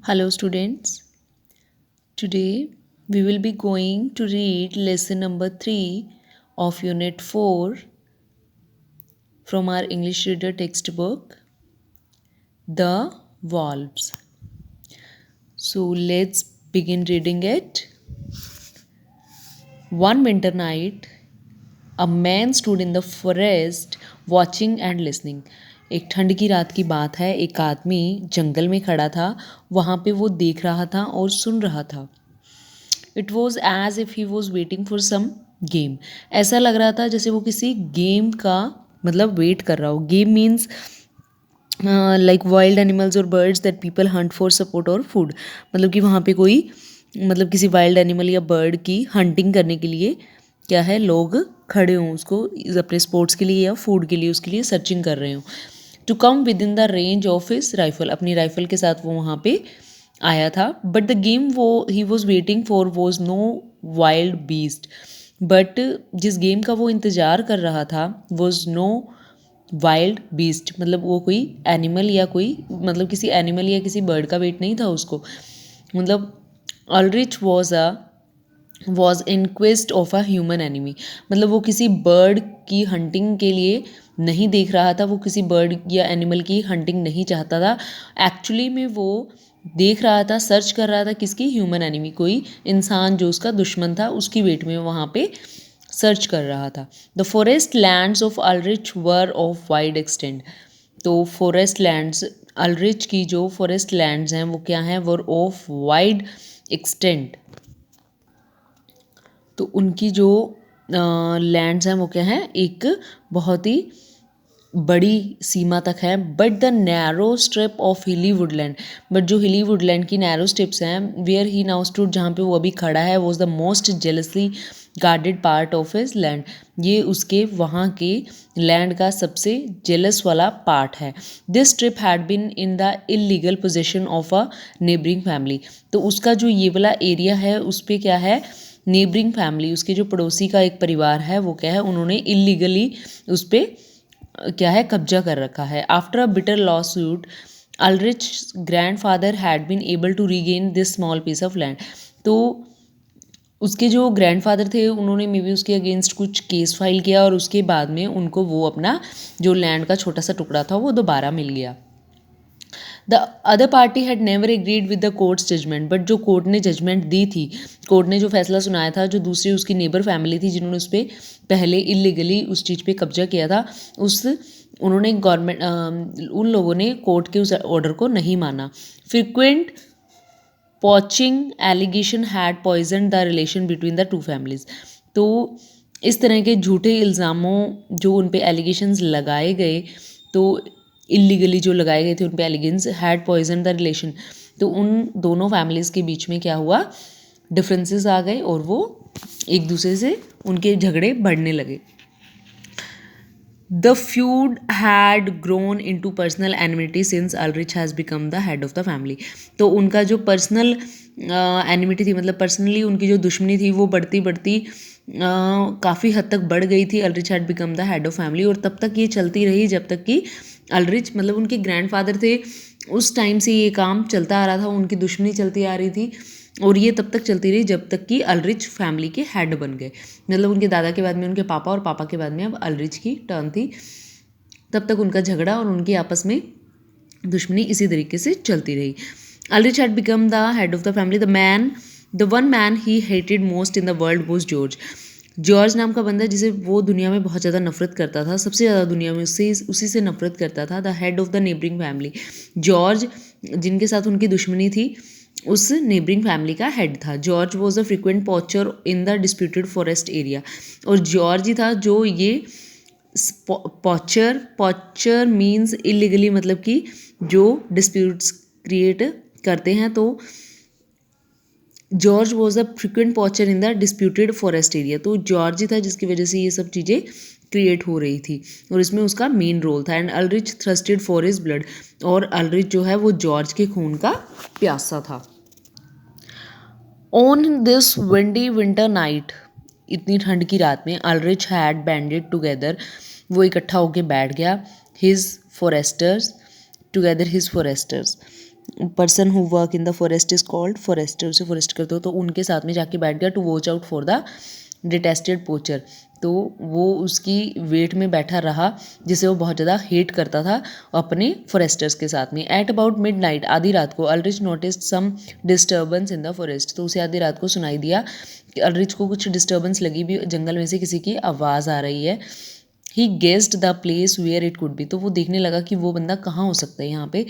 Hello, students. Today we will be going to read lesson number 3 of Unit 4 from our English Reader textbook, The Wolves. So let's begin reading it. One winter night, a man stood in the forest watching and listening. एक ठंड की रात की बात है, एक आदमी जंगल में खड़ा था, वहाँ पे वो देख रहा था और सुन रहा था. It was as if he was waiting for some game. ऐसा लग रहा था जैसे वो किसी गेम का मतलब वेट कर रहा हो. Game means like wild animals और birds that people hunt for support और फूड. मतलब कि वहाँ पे कोई मतलब किसी वाइल्ड एनिमल या बर्ड की हंटिंग करने के लिए क्या है, लोग खड़े हों उसको अपने स्पोर्ट्स के लिए या फूड के लिए उसके लिए सर्चिंग कर रहे हों. To come within the range of his rifle. अपनी राइफल के साथ वो वहाँ पे आया था. बट द गेम वो he was waiting for was no wild beast. But जिस गेम का वो इंतज़ार कर रहा था वॉज नो वाइल्ड बीस्ट. मतलब वो कोई एनिमल या कोई मतलब किसी एनिमल या किसी बर्ड का वेट नहीं था उसको. मतलब Aldrich was in quest of a human enemy. मतलब वो किसी बर्ड की हंटिंग के लिए नहीं देख रहा था, वो किसी बर्ड या एनिमल की हंटिंग नहीं चाहता था. एक्चुअली में वो देख रहा था, सर्च कर रहा था किसकी, ह्यूमन एनिमी. कोई इंसान जो उसका दुश्मन था उसकी वेट में वहाँ पे सर्च कर रहा था. The forest lands of Aldrich were of wide extent. तो फॉरेस्ट लैंड्स, अल्ड्रिच की जो फॉरेस्ट लैंड्स हैं वो क्या हैं, वर ऑफ वाइड एक्सटेंड. तो उनकी जो लैंड्स हैं वो क्या हैं, एक बहुत ही बड़ी सीमा तक है. But the narrow strip of हिली वुडलैंड. बट जो हिली वुडलैंड की नैरो स्ट्रिप्स हैं, वेयर ही नाउ स्टूड, जहाँ पे वो अभी खड़ा है, was the most जेलसली guarded part of his land. ये उसके वहाँ के लैंड का सबसे जेलस वाला पार्ट है. This strip had been in the illegal possession of a neighbouring family. तो उसका जो ये वाला एरिया है उस पर क्या है, नेबरिंग फैमिली, उसके जो पड़ोसी का एक परिवार है वो क्या है, उन्होंने इलीगली उस पर क्या है, कब्जा कर रखा है. After a bitter lawsuit, Aldrich grandfather had been able to regain this small piece of land. तो उसके जो ग्रैंडफादर थे उन्होंने मे बी उसके अगेंस्ट कुछ केस फाइल किया और उसके बाद में उनको वो अपना जो लैंड का छोटा सा टुकड़ा था वो दोबारा मिल गया. The other party had never agreed with the court's judgement. बट जो कोर्ट ने जजमेंट दी थी, कोर्ट ने जो फैसला सुनाया था, जो दूसरी उसकी नेबर फैमिली थी जिन्होंने उस पर पहले इलीगली उस चीज़ पे कब्जा किया था, उन्होंने गवर्नमेंट उन लोगों ने कोर्ट के उस ऑर्डर को नहीं माना. Frequent poaching allegation had poison the relation between the two families. तो इस तरह के झूठे इल्ज़ामों जो उन पे एलिगेशंस लगाए गए, तो इलीगली जो लगाए गए थे उन पे allegations had poison the relation. तो उन दोनों फैमिलीज़ के बीच में क्या हुआ, डिफरेंसेस आ गए और वो एक दूसरे से उनके झगड़े बढ़ने लगे. The feud had grown into personal enmity since Ulrich has become the head of the family. तो उनका जो पर्सनल एनिमिटी थी, मतलब पर्सनली उनकी जो दुश्मनी थी वो बढ़ती बढ़ती काफ़ी हद तक बढ़ गई थी. Aldrich had become the head of family. और तब तक ये चलती रही जब तक कि अल्ड्रिच मतलब उनके ग्रैंडफादर थे, उस टाइम से ये काम चलता आ रहा था, उनकी दुश्मनी चलती आ रही थी. और ये तब तक चलती रही जब तक कि अल्ड्रिच फैमिली के हेड बन गए. मतलब उनके दादा के बाद में उनके पापा और पापा के बाद में अब अल्ड्रिच की टर्न थी. तब तक उनका झगड़ा और उनकी आपस में दुश्मनी इसी तरीके से चलती रही. Aldrich had become the head of the family. The one man he hated most in the world was George. George नाम का बंदा जिसे वो दुनिया में बहुत ज़्यादा नफरत करता था, सबसे ज़्यादा दुनिया में उसी से नफरत करता था. The head of the neighbouring family. George जिनके साथ उनकी दुश्मनी थी उस नेबरिंग फैमिली का हेड था. George was a frequent poacher in the disputed forest area. और जॉर्ज ही था जो ये पॉचर मीन्स इलीगली, मतलब कि जो डिस्प्यूट्स क्रिएट करते हैं. तो George was a frequent poacher in the disputed forest area. तो जॉर्ज ही था जिसकी वजह से ये सब चीज़ें क्रिएट हो रही थी और इसमें उसका मेन रोल था. And Aldrich thirsted for his blood. और अल्ड्रिच जो है वो जॉर्ज के खून का प्यासा था. On this windy winter night, इतनी ठंड की रात में, अल्ड्रिच हैड बैंडेड टुगेदर, वो इकट्ठा होके बैठ गया. His foresters. Person who work in the forest is called forester, उसे फॉरेस्ट करते हो, तो उनके साथ में जाके बैठ गया to watch out for the detested poacher, तो वो उसकी वेट में बैठा रहा जिसे वो बहुत ज़्यादा हेट करता था अपने फॉरेस्टर्स के साथ में। एट अबाउट मिड नाइट, आधी रात को, Aldrich noticed some disturbance in the forest, तो उसे आधी रात को सुनाई दिया कि अल्ड्रिच को कुछ डिस्टर्बेंस लगी भी, जंगल में से किसी की आवाज़ आ रही है। He guessed the place where it could be, तो वो देखने लगा कि वो बंदा कहाँ हो सकता है यहाँ पे।